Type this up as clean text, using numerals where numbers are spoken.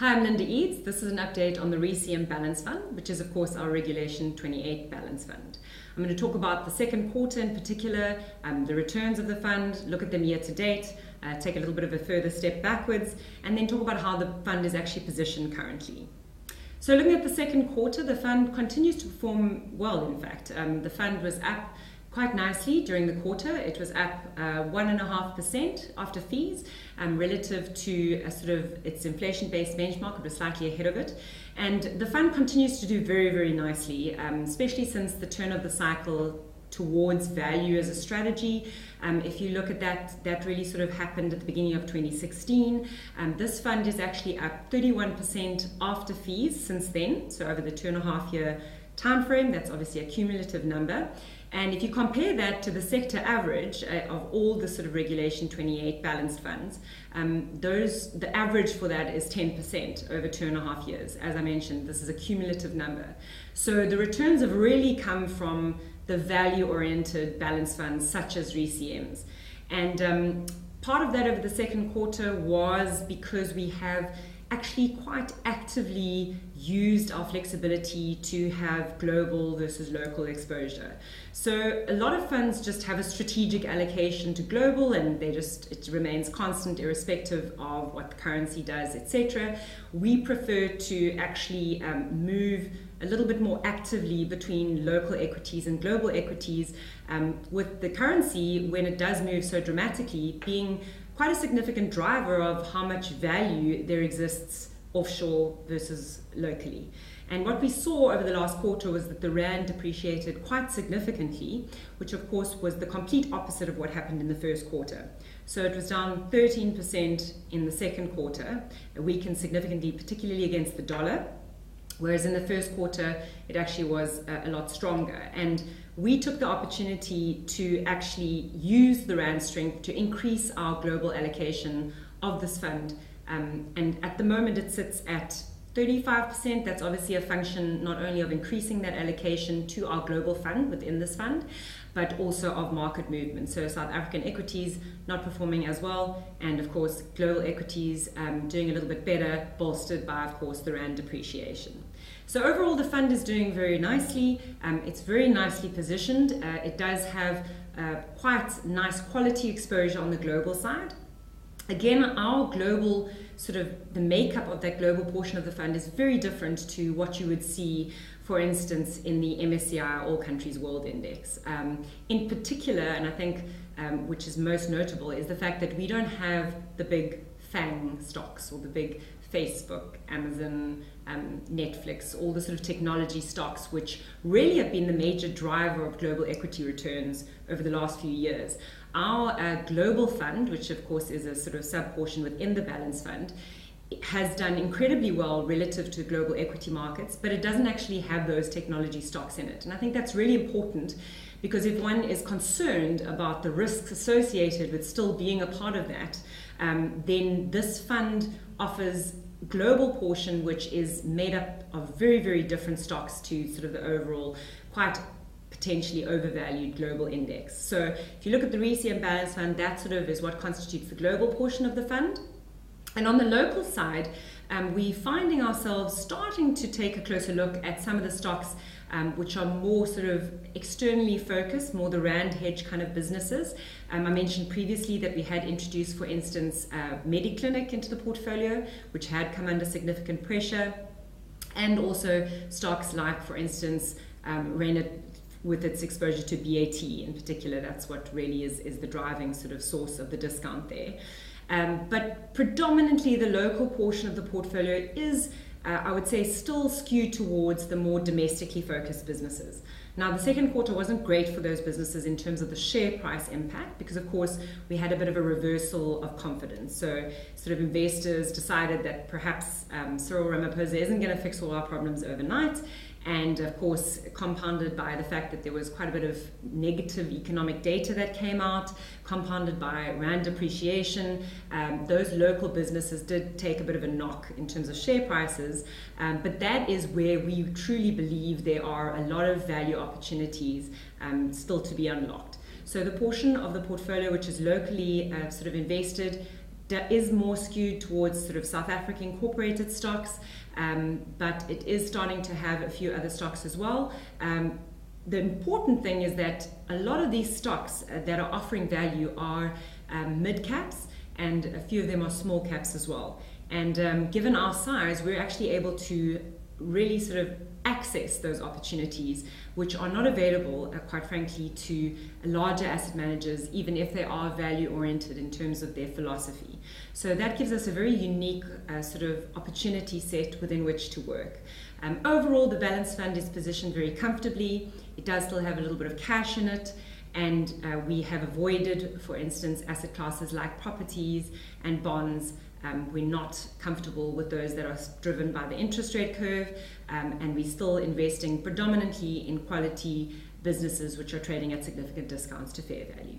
Hi, I'm Linda Eedes. This is an update on the RECM Balanced Fund, which is of course our Regulation 28 Balanced Fund. I'm going to talk about the second quarter in particular, the returns of the fund, look at them year to date, take a little bit of a further step backwards, and then talk about how the fund is actually positioned currently. So looking at the second quarter, the fund continues to perform well, in fact. The fund was up quite nicely during the quarter. It was up 1.5% after fees relative to its inflation-based benchmark. It was slightly ahead of it. And the fund continues to do very, very nicely, especially since the turn of the cycle towards value as a strategy. If you look at that, that really sort of happened at the beginning of 2016. This fund is actually up 31% after fees since then, so over the 2.5 year time frame. That's obviously a cumulative number. And if you compare that to the sector average of all the sort of Regulation 28 balanced funds, the average for that is 10% over 2.5 years. As I mentioned, this is a cumulative number. So the returns have really come from the value-oriented balanced funds such as RECMs. And part of that over the second quarter was because we have actually quite actively used our flexibility to have global versus local exposure. So a lot of funds just have a strategic allocation to global, and it remains constant irrespective of what the currency does, etc. We prefer to actually move a little bit more actively between local equities and global equities, with the currency, when it does move so dramatically, being quite a significant driver of how much value there exists offshore versus locally. And what we saw over the last quarter was that the rand depreciated quite significantly, which of course was the complete opposite of what happened in the first quarter. So it was down 13% in the second quarter, weakened significantly, particularly against the dollar, whereas in the first quarter it actually was a lot stronger. And we took the opportunity to actually use the rand strength to increase our global allocation of this fund. And at the moment it sits at 35%. That's obviously a function not only of increasing that allocation to our global fund within this fund, but also of market movement. So South African equities not performing as well, and of course global equities doing a little bit better, bolstered by, of course, the rand depreciation. So overall the fund is doing very nicely. It's very nicely positioned. It does have quite nice quality exposure on the global side. Again, our global the makeup of that global portion of the fund is very different to what you would see, for instance, in the MSCI All Countries World Index. In particular, and I think which is most notable, is the fact that we don't have the big FANG stocks, or the big Facebook, Amazon, Netflix, all the sort of technology stocks, which really have been the major driver of global equity returns over the last few years. Our global fund, which of course is a sort of sub-portion within the Balanced Fund, has done incredibly well relative to global equity markets, but it doesn't actually have those technology stocks in it. And I think that's really important, because if one is concerned about the risks associated with still being a part of that, then this fund offers global portion which is made up of very, very different stocks to sort of the overall quite potentially overvalued global index. So if you look at the RECM Balanced Fund, that sort of is what constitutes the global portion of the fund. And on the local side, we're finding ourselves starting to take a closer look at some of the stocks which are more sort of externally focused, more the rand hedge kind of businesses. I mentioned previously that we had introduced, for instance, Mediclinic into the portfolio, which had come under significant pressure, and also stocks like, for instance, Reynolds, with its exposure to BAT in particular. That's what really is the driving sort of source of the discount there. But predominantly the local portion of the portfolio is, I would say, still skewed towards the more domestically focused businesses. Now, the second quarter wasn't great for those businesses in terms of the share price impact, because of course we had a bit of a reversal of confidence. So sort of investors decided that perhaps Cyril Ramaphosa isn't going to fix all our problems overnight. And of course, compounded by the fact that there was quite a bit of negative economic data that came out, compounded by rand depreciation, those local businesses did take a bit of a knock in terms of share prices. But that is where we truly believe there are a lot of value opportunities still to be unlocked. So the portion of the portfolio which is locally sort of invested is more skewed towards sort of South African incorporated stocks, but it is starting to have a few other stocks as well. The important thing is that a lot of these stocks that are offering value are mid caps, and a few of them are small caps as well. And given our size, we're actually able to really sort of access those opportunities which are not available, quite frankly, to larger asset managers, even if they are value oriented in terms of their philosophy. So that gives us a very unique sort of opportunity set within which to work. Overall, the Balanced Fund is positioned very comfortably. It does still have a little bit of cash in it, and we have avoided, for instance, asset classes like properties and bonds. We're not comfortable with those that are driven by the interest rate curve, and we're still investing predominantly in quality businesses which are trading at significant discounts to fair value.